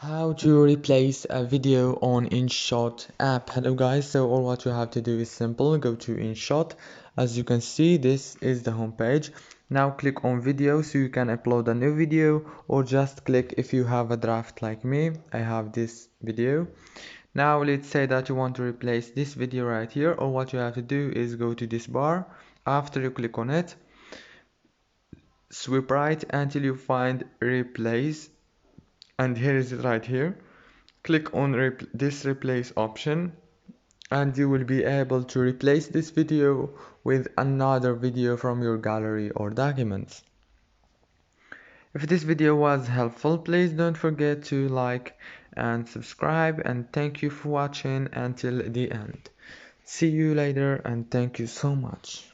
How to replace a video on InShot app. Hello guys, so all what you have to do is simple. Go to InShot. As you can see, this is the home page. Now click on video so you can upload a new video, or just click if you have a draft like me. I have this video. Now let's say that you want to replace this video right here. All what you have to do is go to this bar. After you click on it, swipe right until you find replace, and here is it right here. Click on this replace option and you will be able to replace this video with another video from your gallery or documents. If this video was helpful, please don't forget to like and subscribe, and thank you for watching until the end. See you later and thank you so much.